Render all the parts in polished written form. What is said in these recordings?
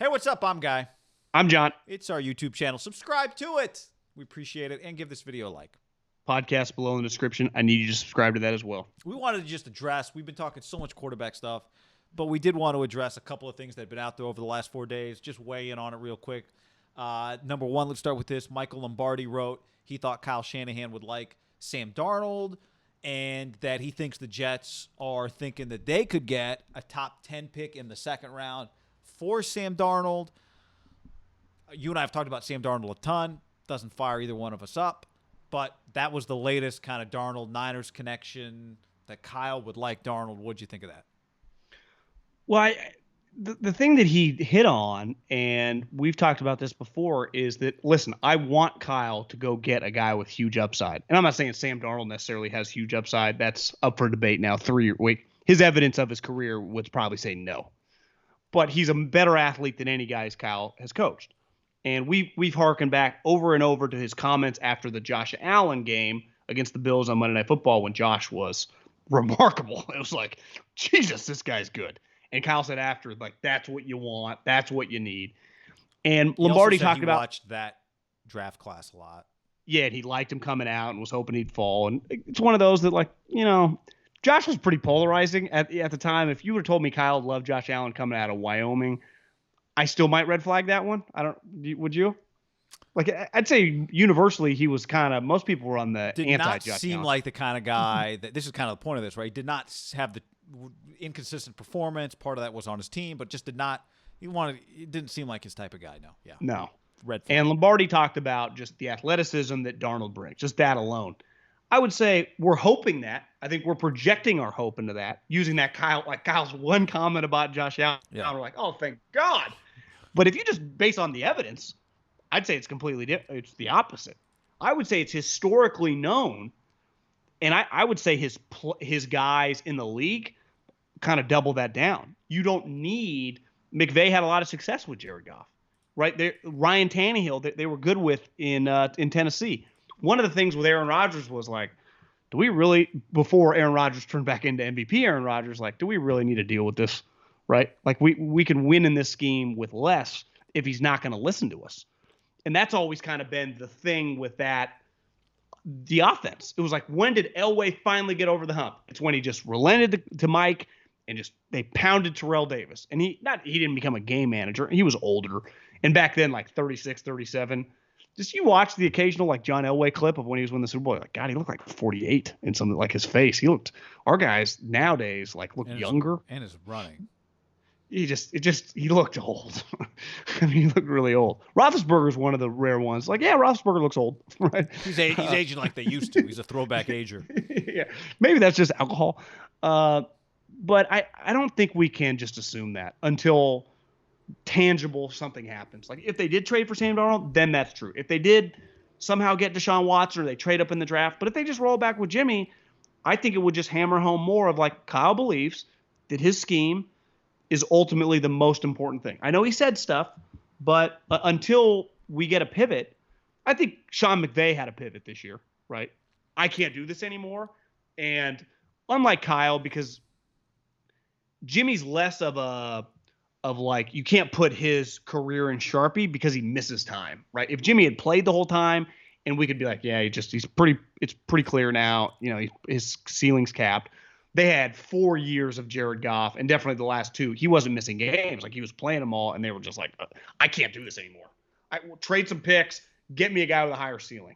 Hey, what's up? I'm Guy. I'm John. It's our YouTube channel. Subscribe to it. We appreciate it. And give this video a like. Podcast below in the description. I need you to subscribe to that as well. We wanted to just address, we've been talking so much quarterback stuff, but we did want to address a couple of things that have been out there over the last 4 days. Just weigh in on it real quick. Number one, let's start with this. Michael Lombardi wrote he thought Kyle Shanahan would like Sam Darnold and that he thinks the Jets are thinking that they could get a top 10 pick in the second round for Sam Darnold. You and I have talked about Sam Darnold a ton. Doesn't fire either one of us up. But that was the latest kind of Darnold-Niners connection that Kyle would like Darnold. What'd you think of that? Well, the thing that he hit on, and we've talked about this before, is that, listen, I want Kyle to go get a guy with huge upside. And I'm not saying Sam Darnold necessarily has huge upside. That's up for debate now. His evidence of his career would probably say no. But he's a better athlete than any guys Kyle has coached. And we've harkened back over and over to his comments after the Josh Allen game against the Bills on Monday Night Football when Josh was remarkable. It was like, Jesus, this guy's good. And Kyle said after, like, that's what you want. That's what you need. And Lombardi talked about. Watched that draft class a lot. Yeah, and he liked him coming out and was hoping he'd fall. And it's one of those that, like, Josh was pretty polarizing at the time. If you would have told me Kyle loved Josh Allen coming out of Wyoming, I still might red flag that one. Would you? Like, I'd say universally he was kind of, most people were on the anti-Josh Allen. Did not seem like the kind of guy that, this is kind of the point of this, right? Did not have the inconsistent performance. Part of that was on his team, but just it didn't seem like his type of guy. No. Yeah. No. Red flag. And Lombardi talked about just the athleticism that Darnold brings, just that alone. I would say we're hoping that. I think we're projecting our hope into that, using that Kyle's one comment about Josh Allen. Yeah. We're like, oh, thank God. But if you just base on the evidence, I'd say it's completely different. It's the opposite. I would say it's historically known, and I would say his guys in the league kind of double that down. You don't need – McVay had a lot of success with Jared Goff, right? Ryan Tannehill, they were good with in Tennessee. One of the things with Aaron Rodgers was like, do we really – before Aaron Rodgers turned back into MVP Aaron Rodgers, like, do we really need to deal with this, right? Like, we can win in this scheme with less if he's not going to listen to us. And that's always kind of been the thing with that – the offense. It was like, when did Elway finally get over the hump? It's when he just relented to Mike and just they pounded Terrell Davis. And he didn't become a game manager. He was older. And back then, like 36, 37. Just you watch the occasional like John Elway clip of when he was winning the Super Bowl. Like, God, he looked like 48 in something like his face. Our guys nowadays like look younger. And his running. He looked old. I mean, he looked really old. Roethlisberger's one of the rare ones. Like, yeah, Roethlisberger looks old, right? He's aging like they used to. He's a throwback ager. Yeah, maybe that's just alcohol. But I don't think we can just assume that until tangible something happens. Like, if they did trade for Sam Darnold, then that's true. If they did somehow get Deshaun Watson or they trade up in the draft, but if they just roll back with Jimmy, I think it would just hammer home more of like Kyle believes that his scheme is ultimately the most important thing. I know he said stuff, but until we get a pivot, I think Sean McVay had a pivot this year, right? I can't do this anymore. And unlike Kyle, because Jimmy's less of like, you can't put his career in Sharpie because he misses time, right? If Jimmy had played the whole time and we could be like, yeah, it's pretty clear now, his ceiling's capped. They had 4 years of Jared Goff, and definitely the last 2. He wasn't missing games. Like, he was playing them all, and they were just like, I can't do this anymore. Trade some picks. Get me a guy with a higher ceiling.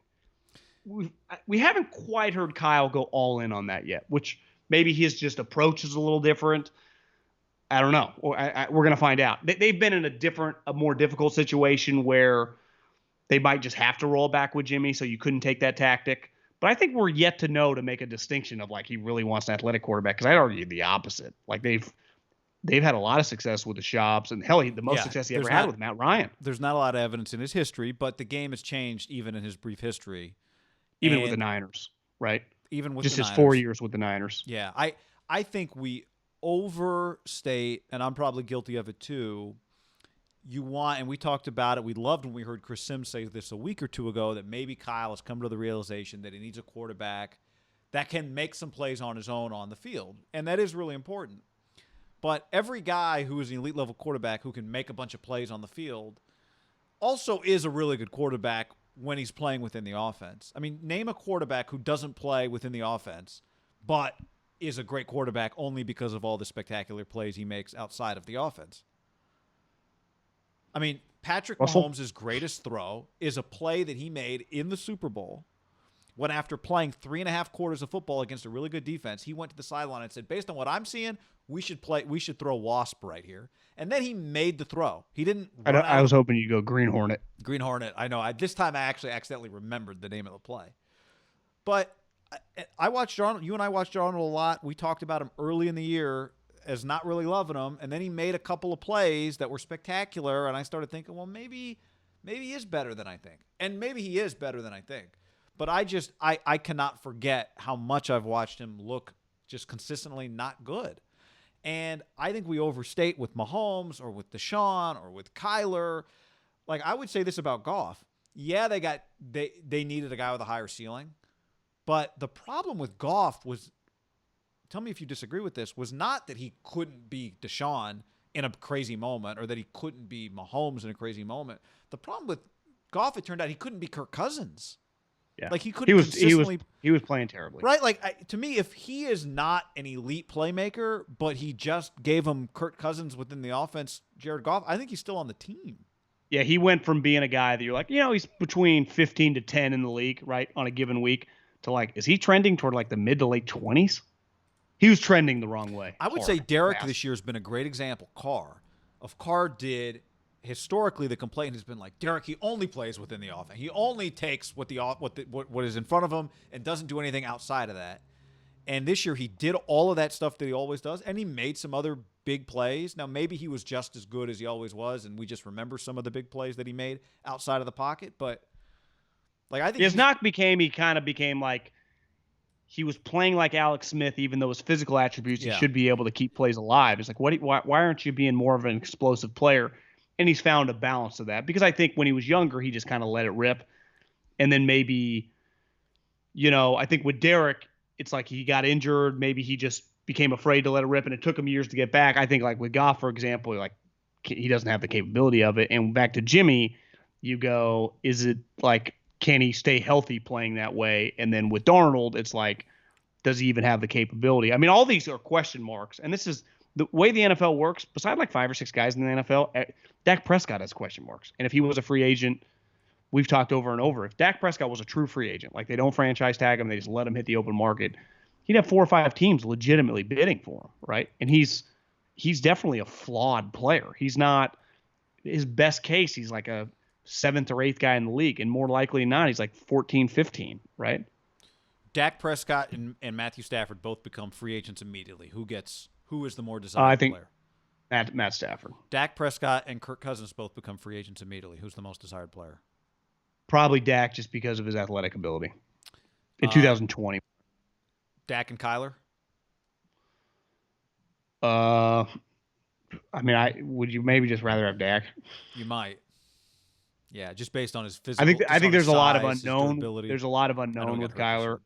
We haven't quite heard Kyle go all in on that yet, which maybe his just approach is a little different. I don't know. We're going to find out. They've been in a more difficult situation where they might just have to roll back with Jimmy, so you couldn't take that tactic. But I think we're yet to know to make a distinction of like he really wants an athletic quarterback, because I'd argue the opposite. Like they've had a lot of success with the Shops, and hell, the most success he ever had with Matt Ryan. There's not a lot of evidence in his history, but the game has changed even in his brief history. Even with the Niners, right? Even with just the his Niners. 4 years with the Niners. Yeah, I think we overstate, and I'm probably guilty of it too. And we talked about it. We loved when we heard Chris Sims say this a week or two ago, that maybe Kyle has come to the realization that he needs a quarterback that can make some plays on his own on the field. And that is really important. But every guy who is an elite level quarterback who can make a bunch of plays on the field also is a really good quarterback when he's playing within the offense. I mean, name a quarterback who doesn't play within the offense, but is a great quarterback only because of all the spectacular plays he makes outside of the offense. I mean, Patrick Mahomes' greatest throw is a play that he made in the Super Bowl when, after playing 3.5 quarters of football against a really good defense, he went to the sideline and said, based on what I'm seeing, we should throw wasp right here. And then he made the throw. He didn't run out. I was hoping you'd go Green Hornet. Green Hornet. I know. This time I actually accidentally remembered the name of the play. But I watched Darnold. You and I watched Darnold a lot. We talked about him early in the year as not really loving him. And then he made a couple of plays that were spectacular. And I started thinking, well, maybe he is better than I think. And maybe he is better than I think. But I cannot forget how much I've watched him look just consistently not good. And I think we overstate with Mahomes or with Deshaun or with Kyler. Like, I would say this about Goff. Yeah, they needed a guy with a higher ceiling. But the problem with Goff was, tell me if you disagree with this, was not that he couldn't be Deshaun in a crazy moment or that he couldn't be Mahomes in a crazy moment. The problem with Goff, it turned out he couldn't be Kirk Cousins. Yeah. Like, he couldn't consistently. He was playing terribly. Right? Like, to me, if he is not an elite playmaker, but he just gave him Kirk Cousins within the offense, Jared Goff, I think he's still on the team. Yeah, he went from being a guy that you're like, he's between 15 to 10 in the league, right, on a given week, to like, is he trending toward like the mid to late 20s? He was trending the wrong way. I would say Derek this year has been a great example. Carr did. Historically, the complaint has been like, Derek, he only plays within the offense. He only takes what is in front of him and doesn't do anything outside of that. And this year, he did all of that stuff that he always does, and he made some other big plays. Now, maybe he was just as good as he always was, and we just remember some of the big plays that he made outside of the pocket. But like, I think his knock he kind of became like he was playing like Alex Smith, even though his physical attributes, he should be able to keep plays alive. It's like, why aren't you being more of an explosive player? And he's found a balance of that, because I think when he was younger, he just kind of let it rip. And then maybe, I think with Derek, it's like he got injured. Maybe he just became afraid to let it rip, and it took him years to get back. I think like with Goff, for example, like he doesn't have the capability of it. And back to Jimmy, you go, is it like, can he stay healthy playing that way? And then with Darnold, it's like, does he even have the capability? I mean, all these are question marks. And this is the way the NFL works. Besides like 5 or 6 guys in the NFL, Dak Prescott has question marks. And if he was a free agent, we've talked over and over, if Dak Prescott was a true free agent, like they don't franchise tag him, they just let him hit the open market, he'd have 4 or 5 teams legitimately bidding for him, right? And he's definitely a flawed player. He's not his best case. He's like a 7th or 8th guy in the league, and more likely than not, he's like 14, 15, right? Dak Prescott and Matthew Stafford both become free agents immediately. Who is the more desirable player? Matt Stafford. Dak Prescott and Kirk Cousins both become free agents immediately. Who's the most desired player? Probably Dak, just because of his athletic ability. In 2020. Dak and Kyler? I mean, would you maybe just rather have Dak? You might. Yeah, just based on his physical. I think there's a lot of unknown. There's a lot of unknown with Kyler.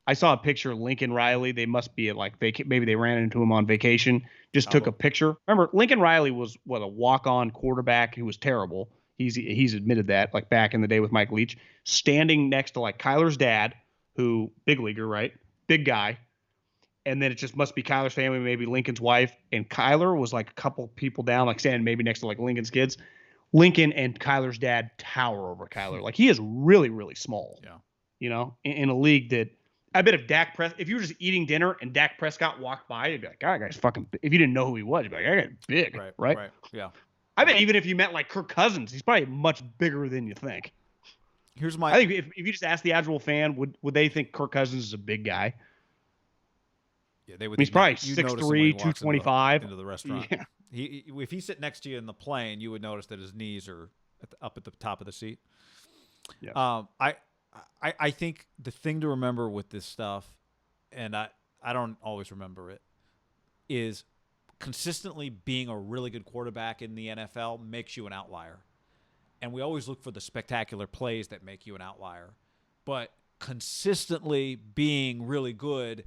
I saw a picture of Lincoln Riley. They must be at like maybe they ran into him on vacation. Just took a picture. Remember, Lincoln Riley was a walk-on quarterback who was terrible. He's admitted that, like back in the day with Mike Leach, standing next to like Kyler's dad, who big leaguer, right? Big guy. And then it just must be Kyler's family, maybe Lincoln's wife. And Kyler was like a couple people down, like standing maybe next to like Lincoln's kids. Lincoln and Kyler's dad tower over Kyler. Like he is really, really small. Yeah. In a league that I bet if you were just eating dinner and Dak Prescott walked by, you'd be like, that guy's fucking big. If you didn't know who he was, you'd be like, that guy's big. Right. Yeah. I bet even if you met like Kirk Cousins, he's probably much bigger than you think. I think if you just ask the casual fan, would they think Kirk Cousins is a big guy? Yeah, they would. He's probably 6'3", 225. Into the restaurant. Yeah. If he sit next to you in the plane, you would notice that his knees are up at the top of the seat. Yeah. I think the thing to remember with this stuff, and I don't always remember it, is consistently being a really good quarterback in the NFL makes you an outlier. And we always look for the spectacular plays that make you an outlier. But consistently being really good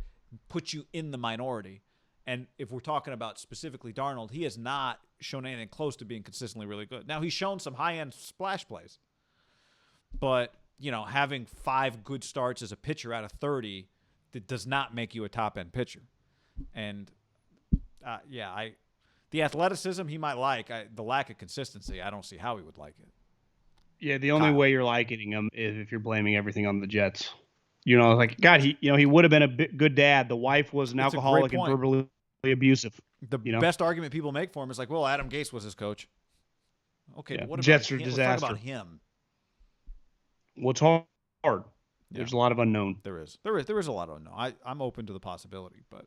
puts you in the minority. And if we're talking about specifically Darnold, he has not shown anything close to being consistently really good. Now, he's shown some high-end splash plays. But, having 5 good starts as a pitcher out of 30, that does not make you a top-end pitcher. And, the athleticism he might like. The lack of consistency, I don't see how he would like it. Yeah, the only way you're liking him is if you're blaming everything on the Jets. God, he would have been a good dad. The wife was an alcoholic and verbally abusive. The best argument people make for him is like, well, Adam Gase was his coach. Okay, but what Jets about are him? disaster. Let's talk about him. Well, it's hard. There's a lot of unknown. There is a lot of unknown. I'm open to the possibility, but